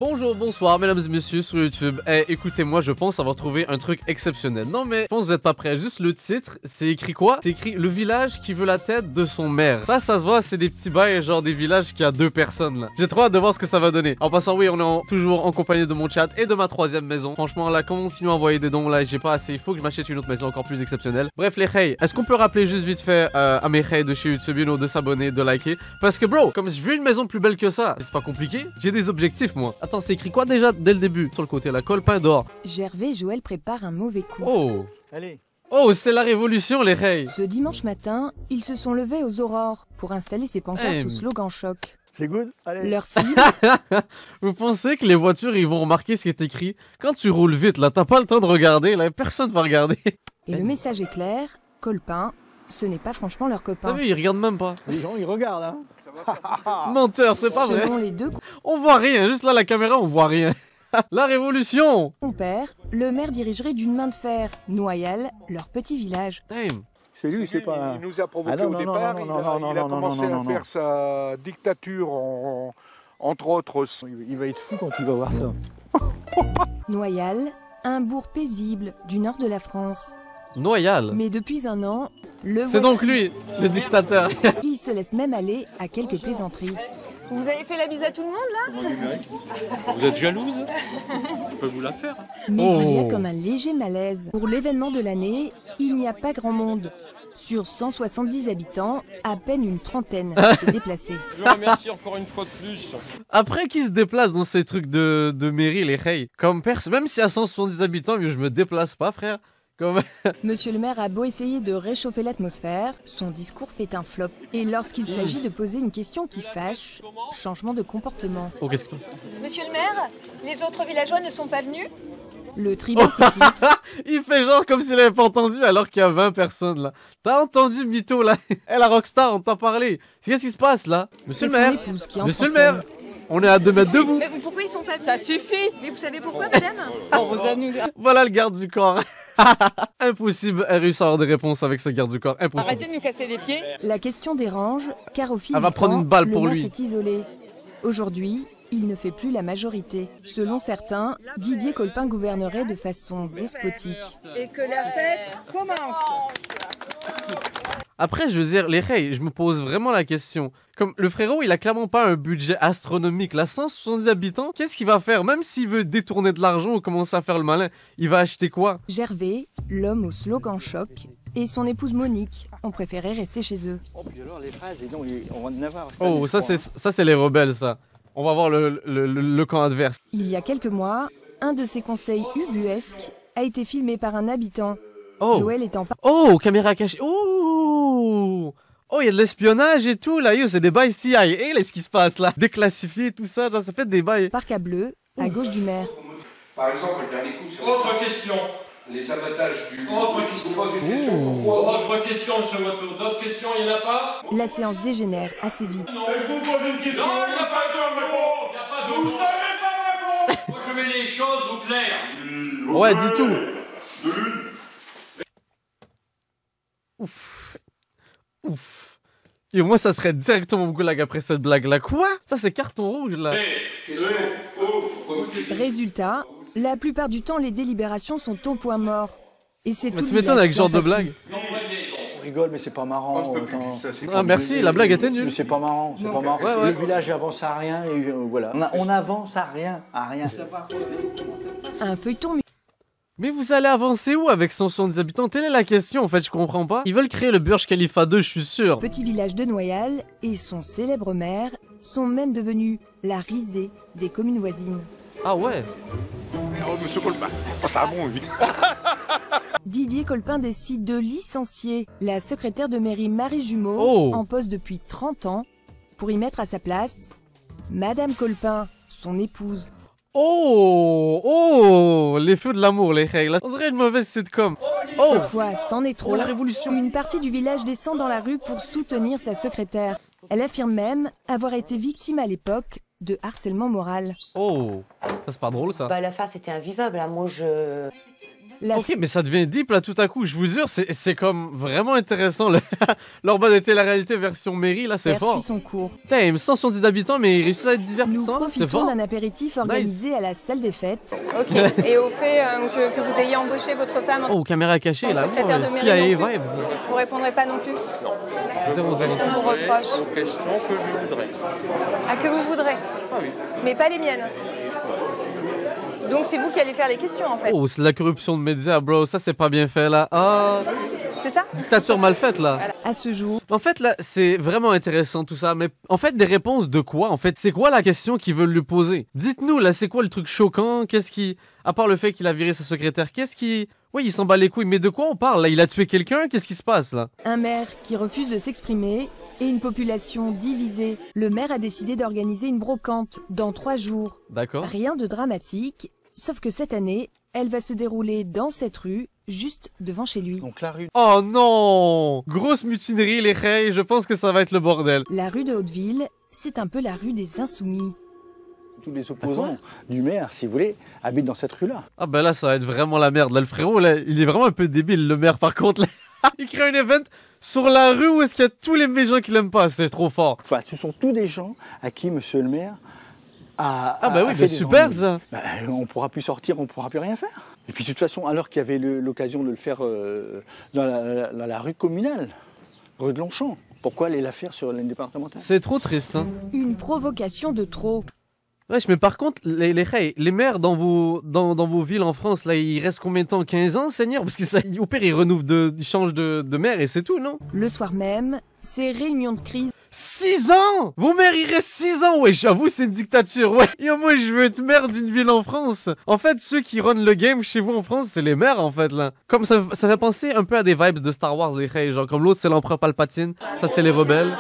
Bonjour, bonsoir mesdames et messieurs sur YouTube. Écoutez-moi, je pense avoir trouvé un truc exceptionnel. Non mais, je pense que vous êtes pas prêts. Juste le titre, c'est écrit quoi? C'est écrit le village qui veut la tête de son maire. Ça se voit, c'est des petits bails, genre des villages qui a 2 personnes là. J'ai trop hâte de voir ce que ça va donner. En passant, oui, on est toujours en compagnie de mon chat et de ma 3e maison. Franchement là, continuez à envoyer des dons là, j'ai pas assez. Il faut que je m'achète une autre maison encore plus exceptionnelle. Bref les hey, est-ce qu'on peut rappeler juste vite fait à mes hey de chez YouTube, de s'abonner, de liker? Parce que bro, comme je veux une maison plus belle que ça, c'est pas compliqué. J'ai des objectifs moi. Attends, c'est écrit quoi déjà dès le début? Sur le côté, la Colpin d'or. Gervais et Joël préparent un mauvais coup. Oh. Allez. Oh, c'est la révolution les hey. Ce dimanche matin, ils se sont levés aux aurores pour installer ces pancartes au slogan choc. C'est good? Allez. Leur cible. Vous pensez que les voitures ils vont remarquer ce qui est écrit? Quand tu roules vite là, t'as pas le temps de regarder, là personne va regarder. Et le message est clair, Colpin, ce n'est pas franchement leur T'as copain. vu, ils regardent même pas. Les gens ils regardent hein. Menteur, c'est pas vrai. Selon les deux On voit rien, juste là la caméra on voit rien. La révolution. compères, le maire dirigerait d'une main de fer Noyal, leur petit village. Damn. C'est lui, c'est pas... Il nous a provoqué Ah non, au non, départ, non, il non, a non, non, commencé non, à non, faire non. sa dictature, entre autres. Il va être fou quand il va voir ça. Noyal, un bourg paisible du nord de la France. Noyal. Mais depuis un an, le C'est voici. donc lui, le dictateur. Il se laisse même aller à quelques plaisanteries. Vous avez fait la bise à tout le monde là? Vous êtes jalouse? Je peux vous la faire. Mais il y a Oh. comme un léger malaise. Pour l'événement de l'année, il n'y a pas grand monde. Sur 170 habitants, à peine une trentaine s'est déplacée. Je vous remercie encore une fois de plus. Après qui se déplace dans ces trucs de mairie les hey. Comme personne, même s'il y a 170 habitants, mais je me déplace pas frère. Comme... Monsieur le maire a beau essayer de réchauffer l'atmosphère, son discours fait un flop. Et lorsqu'il s'agit de poser une question qui fâche, changement de comportement. Oh qu'est-ce que... Monsieur le maire, les autres villageois ne sont pas venus? Le tribun s'éclipse. Il fait genre comme s'il avait pas entendu alors qu'il y a 20 personnes là. T'as entendu mytho là? Eh la rockstar, on t'a parlé. Qu'est-ce qui se passe là? Monsieur C'est le son maire. épouse qui entre Monsieur en le maire. scène. On est à 2 mètres de vous. Mais pourquoi ils sont pas venus? Ça suffit! Mais vous savez pourquoi, madame? Voilà le garde du corps. Impossible à réussir à avoir des réponses avec ce garde du corps. Impossible. Arrêtez de nous casser les pieds. La question dérange, car au fil Elle va du prendre temps, une balle le pour maire lui. s'est isolé. Aujourd'hui, il ne fait plus la majorité. Selon certains, Didier Colpin gouvernerait de façon despotique. Et que la fête commence! Après, je veux dire, les hey, je me pose vraiment la question. Comme le frérot, il a clairement pas un budget astronomique. Là, 170 habitants, qu'est-ce qu'il va faire? Même s'il veut détourner de l'argent ou commencer à faire le malin, il va acheter quoi? Gervais, l'homme au slogan choc, et son épouse Monique ont préféré rester chez eux. Oh puis alors les fraises, et donc, on va en avoir. Oh, ça c'est les rebelles, ça. On va voir le camp adverse. Il y a quelques mois, un de ces conseils ubuesques a été filmé par un habitant. Oh, Joël étant pas oh, caméra cachée. Oh, oh, il y a de l'espionnage et tout là. Yo, c'est des bails CIA. Et là, ce qui se passe là? Déclassifié, tout ça, genre, ça fait des bails. parc à bleu, à gauche du maire. Par exemple, le dernier coup sur Autre question. les sabotages du... Autre question. Je vous pose une question, pourquoi Autre question, monsieur Watteau. D'autres questions, il n'y en a pas? La séance dégénère assez vite. Non. Je vous pose une question. Non, il n'y a pas de réponse. Il n'y a pas de... Vous savez pas répondre. Moi, je mets les choses au clair. Ouais, dis tout. Ouf. Ouf. Et moi, ça serait directement mon goulag après cette blague là. Quoi? Ça, c'est carton rouge là. Résultat, la plupart du temps, les délibérations sont au point mort. Et c'est Mais tout tu le m'étonnes village avec qui ce genre en de pâtit. blague. On rigole mais c'est pas marrant. On ne peut plus attends. dire ça, c'est Ah, merci, la blague était Mais nulle. c'est pas marrant, c'est pas marrant. Ouais, ouais. Le village avance à rien et voilà. On avance à rien, à rien. Un feuilleton Mais vous allez avancer où avec 170 habitants? Telle est la question en fait, je comprends pas. Ils veulent créer le Burj Khalifa 2, je suis sûr. petit village de Noyal et son célèbre maire sont même devenus la risée des communes voisines. Ah ouais. Oh, monsieur Colpin. Oh, ça a bon, lui. Didier Colpin décide de licencier la secrétaire de mairie Marie Jumeau, Oh. en poste depuis 30 ans, pour y mettre à sa place Madame Colpin, son épouse. Oh, oh, les feux de l'amour, les règles. On dirait une mauvaise sitcom. Oh, Cette fois, c'en est trop. oh la révolution. Une partie du village descend dans la rue pour soutenir sa secrétaire. Elle affirme même avoir été victime à l'époque de harcèlement moral. Oh, ça c'est pas drôle ça. Bah, la face était invivable, hein. Moi je... La Ok, mais ça devient deep là tout à coup, je vous jure, c'est comme vraiment intéressant. Leur base était la réalité version mairie, là c'est fer fort. suit son cours. Putain, il me 170 habitants, mais il réussit à être Nous divertissant, là, c'est profitons fort. d'un apéritif organisé à la salle des fêtes. Ok. Et au fait que vous ayez embauché votre femme, Oh, caméra cachée là, secrétaire de CIA mairie vibes. vous répondrez pas non plus? 0-0. Qu'est-ce qu'on vous reproche? Aux questions que je voudrais. Ah, que vous voudrez? Ah oui. Mais pas les miennes. Donc c'est vous qui allez faire les questions en fait. Oh, c'est de la corruption de médias, bro, ça c'est pas bien fait là. Ah, C'est ça? dictature mal faite là. À ce jour, En fait, là, c'est vraiment intéressant tout ça, mais en fait, des réponses de quoi? En fait, c'est quoi la question qu'ils veulent lui poser? Dites-nous, là, c'est quoi le truc choquant? Qu'est-ce qui... À part le fait qu'il a viré sa secrétaire, qu'est-ce qui... Oui, il s'en bat les couilles, mais de quoi on parle, là? Il a tué quelqu'un? Qu'est-ce qui se passe, là? un maire qui refuse de s'exprimer et une population divisée. Le maire a décidé d'organiser une brocante dans 3 jours. D'accord. Rien de dramatique, sauf que cette année, elle va se dérouler dans cette rue, juste devant chez lui. Donc la rue, Oh non! Grosse mutinerie, les reilles, je pense que ça va être le bordel. La rue de Hauteville, c'est un peu la rue des insoumis. tous les opposants du maire, si vous voulez, habitent dans cette rue-là. Ah ben là, ça va être vraiment la merde. Là, le frérot, là, il est vraiment un peu débile, le maire, par contre. Là. Il crée un event sur la rue où est-ce qu'il y a tous les gens qui l'aiment pas. C'est trop fort. Enfin, ce sont tous des gens à qui monsieur le maire a Ah bah oui, fait mais des super ennuis. ça. Bah, on pourra plus sortir, on pourra plus rien faire. Et puis de toute façon, alors qu'il y avait l'occasion de le faire dans la rue communale, rue de Longchamp, pourquoi aller la faire sur la départementale? C'est trop triste, hein. Une provocation de trop. Wesh, mais par contre, les maires dans vos villes en France, là, ils restent combien de temps? 15 ans, Seigneur? Parce que ça, au pire, ils changent de maire et c'est tout, non? Le soir même, ces réunions de crise 6 ans! Vos maires, ils restent 6 ans! Ouais, j'avoue, c'est une dictature, ouais! Et moi, je veux être maire d'une ville en France! En fait, ceux qui run le game chez vous en France, c'est les maires, en fait, là. Comme ça fait penser un peu à des vibes de Star Wars, les reilles. Genre, comme l'autre, c'est l'empereur Palpatine. Ça, c'est les rebelles.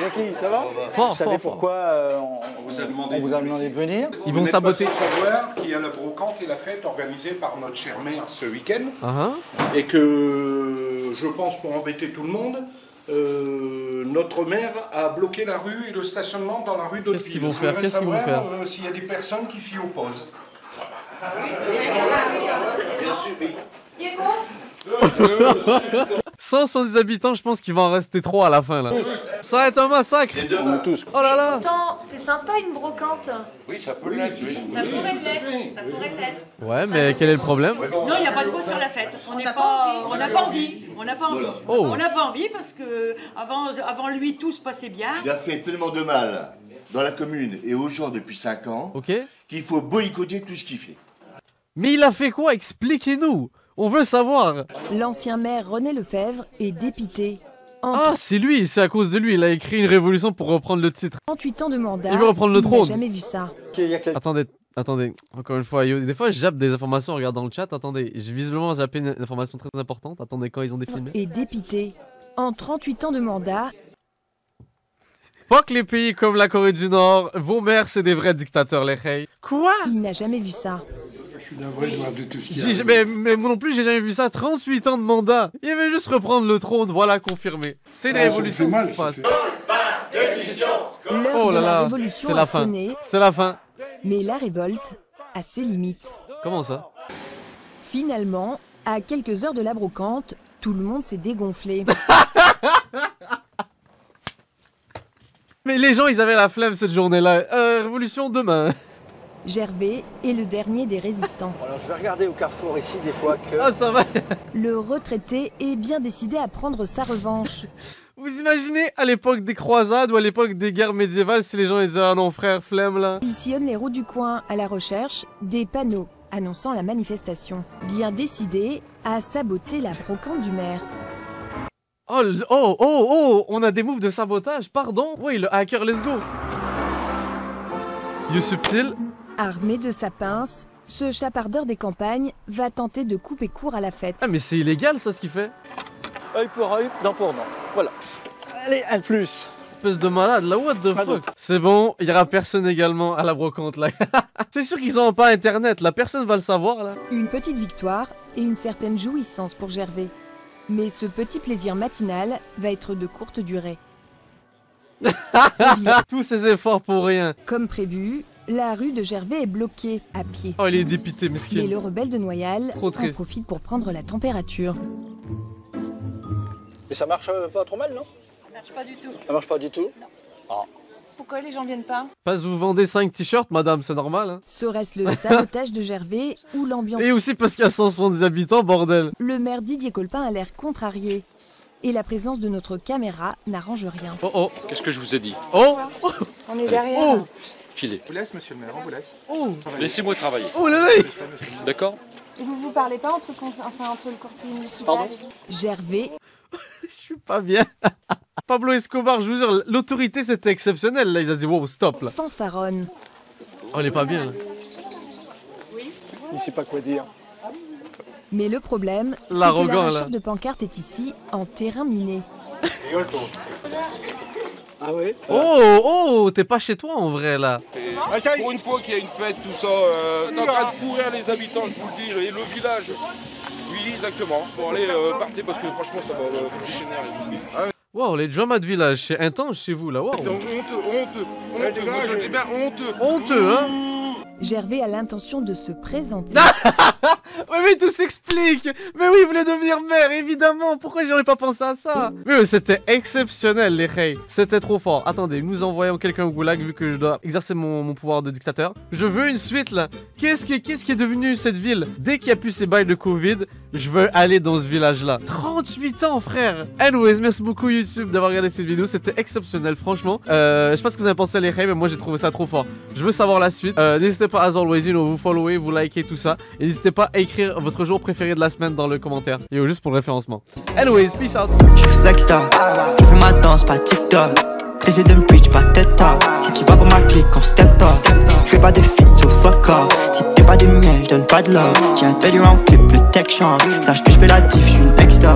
Jackie, ça va? Fort, Vous savez fort, pourquoi on vous a demandé de venir? Ils vont saboter. Vous n'êtes pas sans savoir qu'il y a la brocante et la fête organisée par notre chère maire ce week-end. Ah, Et que, je pense, pour embêter tout le monde, notre maire a bloqué la rue et le stationnement dans la rue d'Hauteville. Qu'est-ce qu'ils vont faire? Je Qu'est-ce qu'ils vont voudrais faire savoir s'il y a des personnes qui s'y opposent. Qui est contre? 170 habitants, je pense qu'il va en rester 3 à la fin, là. Ça va être un massacre! On est tous. Oh là là! Pourtant, c'est sympa une brocante. Oui, ça peut l'être, oui. Ça pourrait l'être. Ça pourrait l'être. Ouais, mais quel est le problème? Non, il n'y a pas de quoi de faire la fête. On n'a pas envie. On n'a pas envie. Oh. On n'a pas envie parce que avant lui, tout se passait bien. Il a fait tellement de mal dans la commune et aux gens depuis 5 ans Ok. qu'il faut boycotter tout ce qu'il fait. Mais il a fait quoi? Expliquez-nous! On veut savoir! L'ancien maire René Lefebvre est dépité. En Ah, c'est lui, c'est à cause de lui, il a écrit une révolution pour reprendre le titre. 38 ans de mandat, Il veut reprendre le n'a trône. jamais vu ça. Il y a quelqu'un- Attendez, encore une fois, des fois je zappe des informations en regardant le chat, attendez, j'ai visiblement zappé une information très importante, attendez quand ils ont défilé. Est dépité. En 38 ans de mandat, Fuck les pays comme la Corée du Nord, vos maires c'est des vrais dictateurs les reilles. Quoi? il n'a jamais vu ça. Je suis navré de tout ce qui Mais moi non plus j'ai jamais vu ça, 38 ans de mandat. Il avait juste reprendre le trône, voilà confirmé. C'est une révolution ce qui se passe. L'heure Oh de là la là, révolution c'est la a fin. sonné, C'est la fin. mais la révolte a ses limites. Comment ça? Finalement, à quelques heures de la brocante, tout le monde s'est dégonflé. Mais les gens ils avaient la flemme cette journée-là. Révolution demain. Gervais est le dernier des résistants. Alors je vais regarder au carrefour ici des fois que... Ah ça va. Le retraité est bien décidé à prendre sa revanche. Vous imaginez à l'époque des croisades ou à l'époque des guerres médiévales si les gens ils disaient ah non frère flemme là. Il sillonne les routes du coin à la recherche des panneaux annonçant la manifestation. Bien décidé à saboter la brocante du maire. Oh, on a des moves de sabotage, pardon. Oui, le hacker, let's go. You subtil. Armé de sa pince, ce chapardeur des campagnes va tenter de couper court à la fête. Ah mais c'est illégal ça ce qu'il fait. Œil pour œil, dent pour dent. Voilà. Allez, un de plus. Espèce de malade là, what the Pas fuck. C'est bon, il y aura personne également à la brocante là. C'est sûr qu'ils ont pas internet, là, personne va le savoir là. Une petite victoire et une certaine jouissance pour Gervais. Mais ce petit plaisir matinal va être de courte durée. Tous ces efforts pour rien. Comme prévu, La rue de Gervais est bloquée, à pied. Oh, il est dépité, Mais mesquin. le rebelle de Noyal Trop en triste. profite pour prendre la température. Et ça marche pas trop mal, non? Ça marche pas du tout. Ça marche pas du tout? Pourquoi les gens viennent pas? Pas vous vendez 5 t-shirts, madame, c'est normal. Hein. Serait-ce le sabotage de Gervais ou l'ambiance? Et aussi parce qu'il y a 170 habitants, bordel. Le maire Didier Colpin a l'air contrarié. Et la présence de notre caméra n'arrange rien. Oh oh. Qu'est-ce que je vous ai dit? Oh On est derrière. Oh Filez. On vous laisse, monsieur le maire, on vous laisse. Oh Laissez-moi travailler. Oh là là. D'accord? Vous parlez pas entre le conseiller municipal Pardon et vous? Gervais Je suis pas bien. Pablo Escobar, je vous jure, l'autorité c'était exceptionnel. Là, ils ont dit wow, stop là. fanfaronne. Oh, il est pas bien. Là. Il sait pas quoi dire. Mais le problème, c'est que L'arrogant, l'arracheur là. de pancarte est ici, en terrain miné. Ah ouais? Oh, oh, t'es pas chez toi en vrai là. Pour une fois qu'il y a une fête, tout ça, t'es en train de pourrir les habitants, je vous le dis, et le village. Oui, exactement. Bon, allez, partez parce que franchement, ça va générer. Wow, les dramas de village, c'est intense chez vous là. Wow. C'est honteux. Moi, je le dis bien, honteux. Honteux, hein. Gervais a l'intention de se présenter. Oui, mais tout s'explique. Mais oui, il voulait devenir maire, évidemment. Pourquoi j'aurais pas pensé à ça? Mais c'était exceptionnel, les reis. C'était trop fort. Attendez, nous envoyons quelqu'un au goulag vu que je dois exercer mon pouvoir de dictateur. Je veux une suite, là. Qu'est-ce qui est devenu cette ville? Dès qu'il y a plus ces bails de Covid, je veux aller dans ce village-là. 38 ans, frère. Anyways, merci beaucoup YouTube d'avoir regardé cette vidéo. C'était exceptionnel, franchement. Je sais pas ce que vous avez pensé, les reis, mais moi j'ai trouvé ça trop fort. Je veux savoir la suite. N'hésitez pas, as always, vous followez, vous likez, tout ça. Et n'hésitez pas à écrire votre jour préféré de la semaine dans le commentaire. Et juste pour le référencement. Anyways, peace out. Tu flex ta, tu fais ma danse, pas TikTok. T'essaies de me preach, pas tête talk. Si tu vas pour ma clique, on step up. Je fais pas de fit, so fuck off. Si t'es pas des miens, je donne pas de love. J'ai un 30 round clip, le tech change. Sache que je fais la diff, je suis next up.